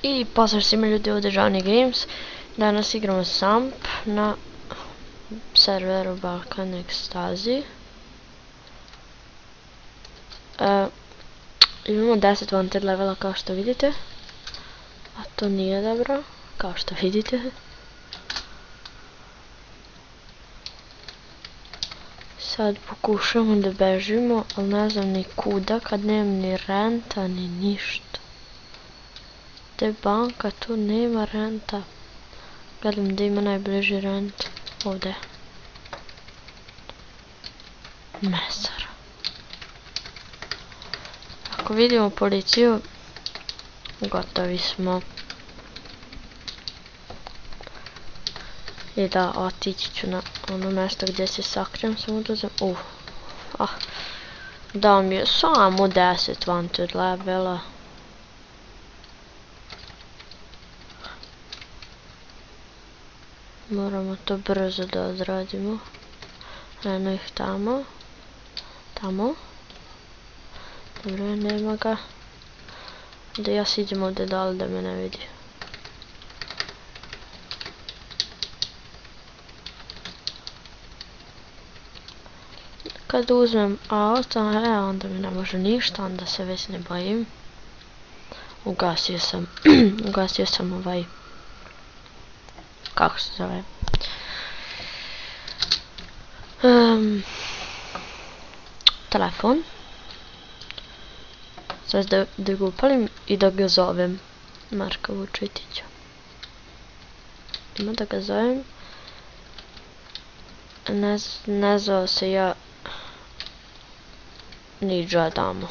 I pozdrav svima ljudi, ovdje Johnny Games. Danas igramo Samp na serveru Balkan Ekstazi. Imamo 10 wanted levela kao što vidite. A to nije dobro, kao što vidite. Sad pokušamo da bežimo, ali ne znam ni kuda kad nemam ni renta ni ništa. Gdje banka, tu nema renta. Gledam gdje ima najbliži rent. Ovdje. Mesar. Ako vidimo policiju, gotovi smo. I da, otići ću na ono mjesto gdje se sakrijem, samo da uzem. Da mi je samo 10 wanted levela. Moramo to brzo da odradimo. Eno ih tamo. Tamo. Dobro, nema ga. Da ja siđem ovdje dole da me ne vidi. Kad uzmem auto, onda mi ne može ništa, onda se već ne bojim. Ugasio sam ovaj... Kako se zove? Telefon. Sad da ga upalim i da ga zovem. Marka Vučetića. Ima da ga zovem. Ne zove se ja Niđa Adamo.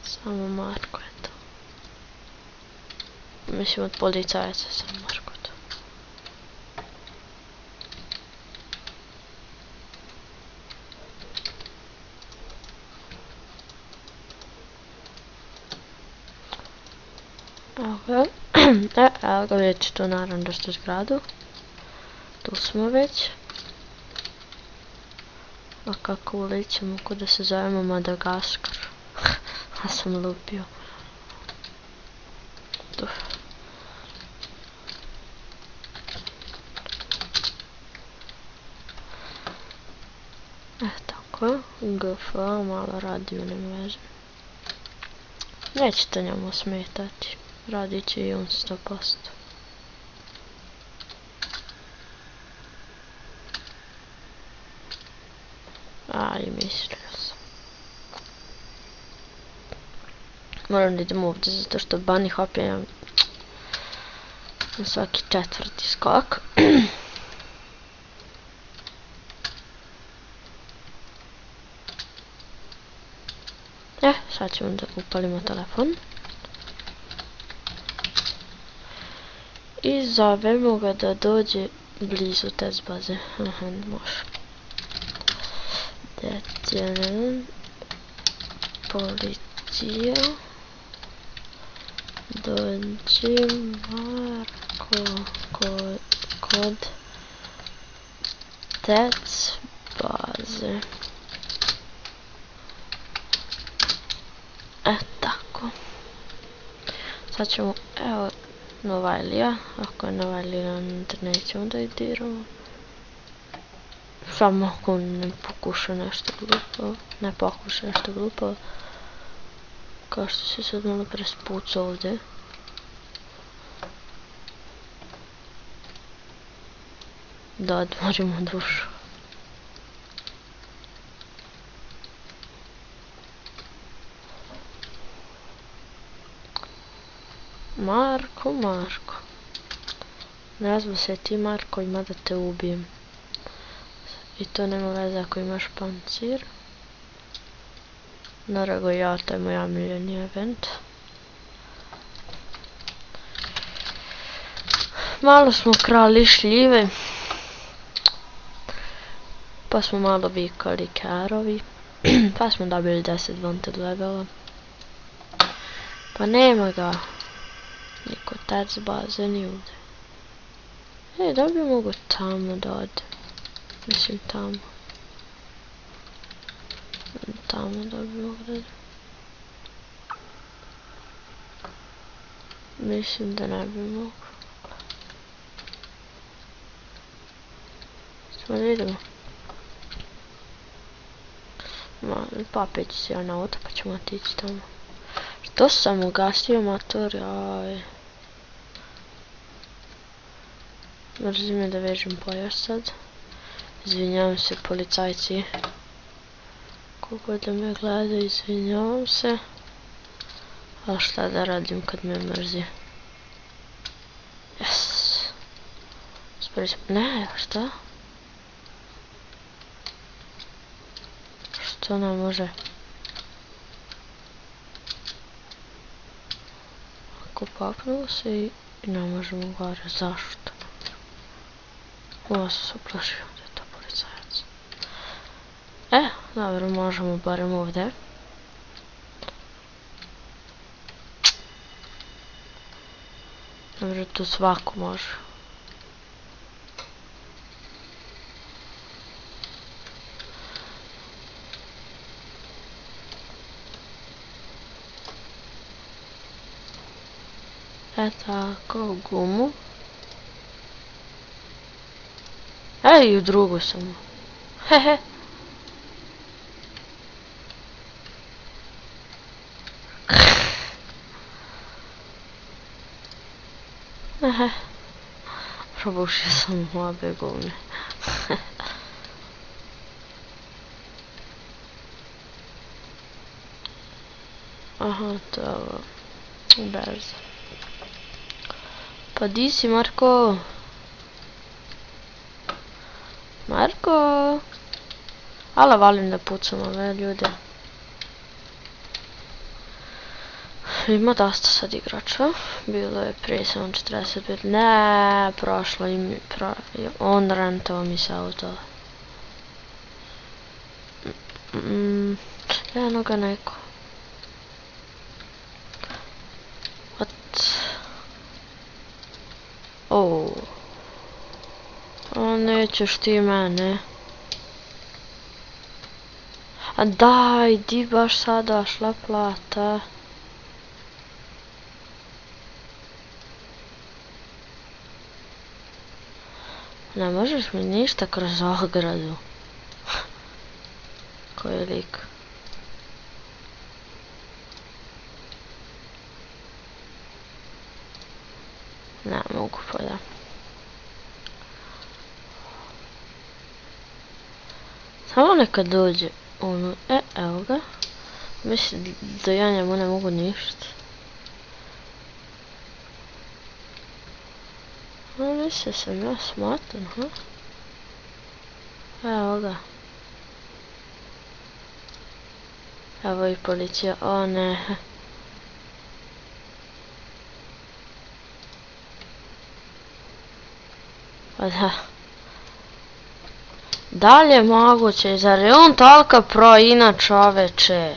Samo Marko je to. Mislim od policajaca sam Marko to. Evo ga već tu naravno što zgradu. Tu smo već. A kako uličemo kod da se zovemo Madagaskar. Ja sam lupio. Tu. Tako. GF, malo radio ne veže. Neće to njemu smetati. Radit će i on 100%. I mislio sam. Moram da idem ovdje zato što bunny hop je na svaki četvrti skok. Sad ćemo da upalimo telefon. I zovemo ga da dođe blizu test baze. Aha, može. Detijen. Policija. Dođi Marko kod test baze. Tako. Sad ćemo, evo, Novajlija. Ako je Novajlija na internetu, onda i diramo. Samo ako ne pokuša nešto glupo. Ne pokuša nešto glupo. Kao što se sad malo prespuca ovdje. Da odmorimo dušu. Marko. Nazva se ti Marko, ima da te ubijem. I to nema veze ako imaš pancir. Naravno ja, to je moj omiljeni event. Malo smo krali šljive. Pa smo malo vikali karovi. Pa smo dobili 10 wanted levela. Pa nema ga. Niko tec baze ni ovdje. Da li bi mogu tamo da ode? Mislim tamo. Tamo da bi mogli. Mislim da ne bi mogli. Samo da idemo. Papeć si ja na auto pa ćemo otići tamo. Što sam ugasio motor, jaj. Mrzim me da vežem pojas sad. Izvinjavam se policajci. Koliko da me gleda, izvinjavam se. Ali šta da radim kad me mrzi? Yes. Ne, šta? Što ne može? Ako paknuo se i ne možemo gore, zašto? Ovo sam se uplašio da je to policajac. Dobro, možemo barem ovdje. Dobro, tu svako može. Tako, gumu. I u drugu sam. Hehe. Probušio sam obe gume. Aha, to je ovo. Berza. Pa di si, Marko? Marko? Ala valim da pucam ove ljude. Ima dosta sad igrača. Bilo je prije samo 45. Ne, prošlo im. On rentao mi se auto. Eno ga neko. Nećeš ti mene. A daj, di baš sada šla plata? Ne možeš mi ništa kroz ogradu. Koji je lik? Ne mogu pa da. Samo neka dođe ono, evo ga. Mislim da ja njemu ne mogu ništa. Mislim sam ja smatan, ha? Evo ga. Evo i policija, o ne. Pa da. Da li je moguće, zar je on tolika pro ina čoveče?